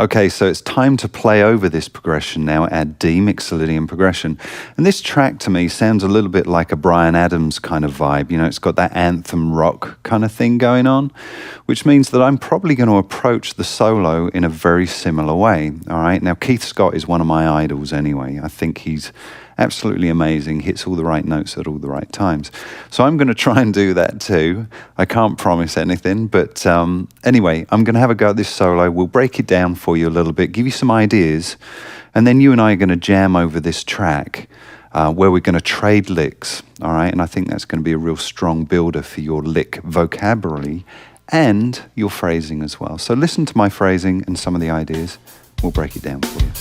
Okay, so it's time to play over this progression now, our D Mixolydian progression. And this track to me sounds a little bit like a Bryan Adams kind of vibe. You know, it's got that anthem rock kind of thing going on, which means that I'm probably going to approach the solo in a very similar way. All right, now Keith Scott is one of my idols anyway. I think he's absolutely amazing, hits all the right notes at all the right times. So I'm going to try and do that too. I can't promise anything, but anyway, I'm going to have a go at this solo. We'll break it down for you a little bit, give you some ideas, and then you and I are going to jam over this track where we're going to trade licks, all right? And I think that's going to be a real strong builder for your lick vocabulary and your phrasing as well. So listen to my phrasing and some of the ideas. We'll break it down for you.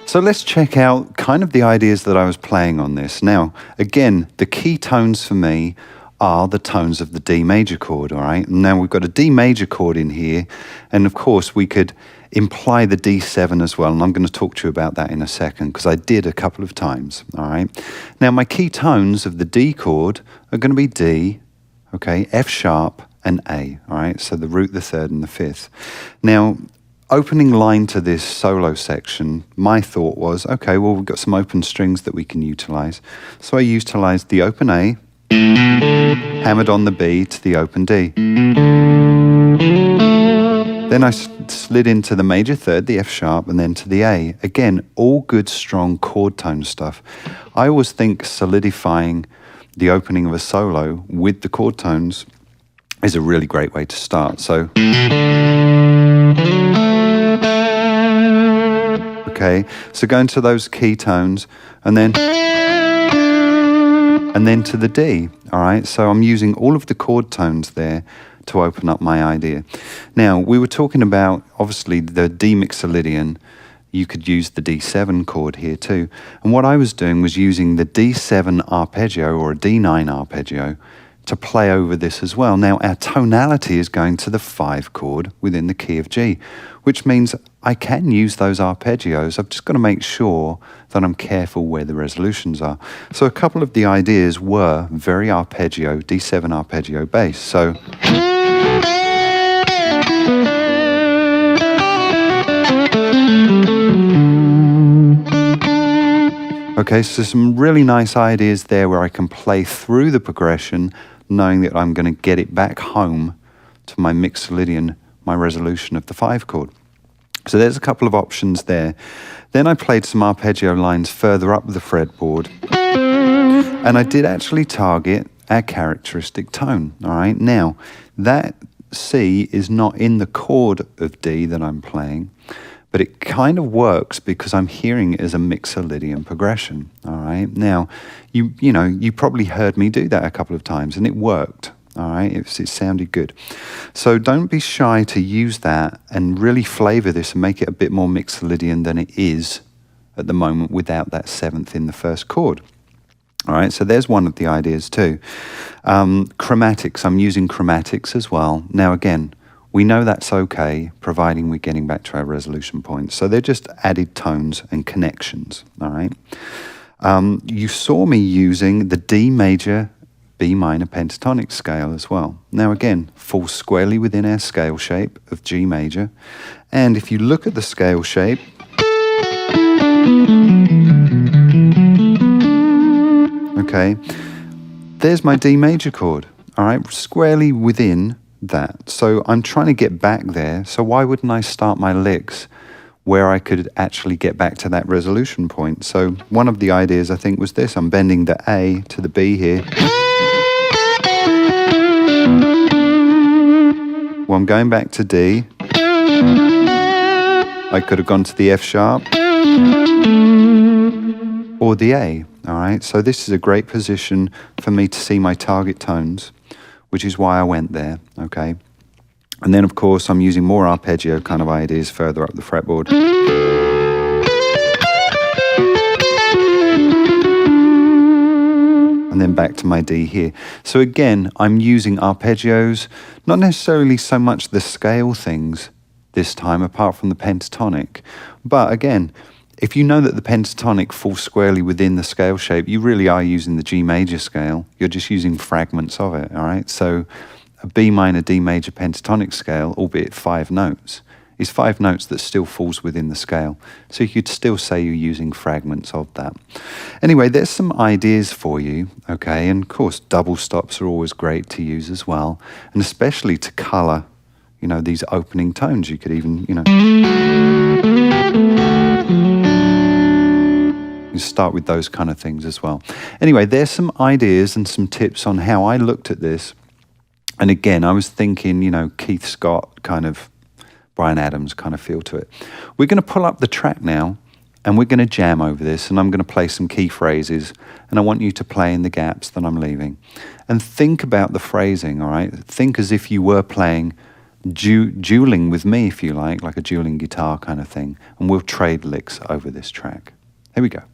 So let's check out kind of the ideas that I was playing on this. Now, again, the key tones for me are the tones of the D major chord, all right? Now we've got a D major chord in here, and of course we could imply the D7 as well, and I'm going to talk to you about that in a second, because I did a couple of times, all right? Now my key tones of the D chord are going to be D, okay, F sharp, and A, all right? So the root, the third, and the fifth. Now, opening line to this solo section, my thought was, okay, well, we've got some open strings that we can utilize. So I utilized the open A, hammered on the B to the open D. Then I slid into the major third, the F sharp, and then to the A. Again, all good, strong chord tone stuff. I always think solidifying the opening of a solo with the chord tones is a really great way to start. So, okay, so go into those key tones and then to the D, all right? So I'm using all of the chord tones there to open up my idea. Now, we were talking about, obviously, the D Mixolydian. You could use the D7 chord here too. And what I was doing was using the D7 arpeggio or a D9 arpeggio to play over this as well. Now, our tonality is going to the 5 chord within the key of G, which means I can use those arpeggios. I've just got to make sure that I'm careful where the resolutions are. So a couple of the ideas were very arpeggio, D7 arpeggio based. So, okay, so some really nice ideas there where I can play through the progression knowing that I'm going to get it back home to my Mixolydian, my resolution of the 5 chord. So there's a couple of options there. Then I played some arpeggio lines further up the fretboard, and I did actually target our characteristic tone, all right? Now, that C is not in the chord of D that I'm playing, but it kind of works because I'm hearing it as a Mixolydian progression, all right? Now, you know, you probably heard me do that a couple of times, and it worked, all right? It sounded good. So don't be shy to use that and really flavor this and make it a bit more Mixolydian than it is at the moment without that 7th in the first chord. All right, so there's one of the ideas too. Chromatics, I'm using chromatics as well. Now again, we know that's okay, providing we're getting back to our resolution points. So they're just added tones and connections, all right? You saw me using the D major, B minor pentatonic scale as well. Now again, falls squarely within our scale shape of G major. And if you look at the scale shape, okay, there's my D major chord, all right, squarely within that. So I'm trying to get back there. So why wouldn't I start my licks where I could actually get back to that resolution point? So one of the ideas I think was this. I'm bending the A to the B here. Well, I'm going back to D. I could have gone to the F sharp or the A, all right? So this is a great position for me to see my target tones, which is why I went there, okay? And then, of course, I'm using more arpeggio kind of ideas further up the fretboard. And then back to my D here. So again, I'm using arpeggios, not necessarily so much the scale things this time, apart from the pentatonic. But again, if you know that the pentatonic falls squarely within the scale shape, you really are using the G major scale. You're just using fragments of it, all right? So a B minor, D major pentatonic scale, albeit 5 notes, is 5 notes that still falls within the scale. So you could still say you're using fragments of that. Anyway, there's some ideas for you, okay? And of course, double stops are always great to use as well, and especially to color, you know, these opening tones. You could even, you know, you start with those kind of things as well. Anyway, there's some ideas and some tips on how I looked at this. And again, I was thinking, you know, Keith Scott kind of, Bryan Adams kind of feel to it. We're going to pull up the track now, and we're going to jam over this, and I'm going to play some key phrases, and I want you to play in the gaps that I'm leaving. And think about the phrasing, all right? Think as if you were playing, dueling with me, if you like a dueling guitar kind of thing, and we'll trade licks over this track. Here we go.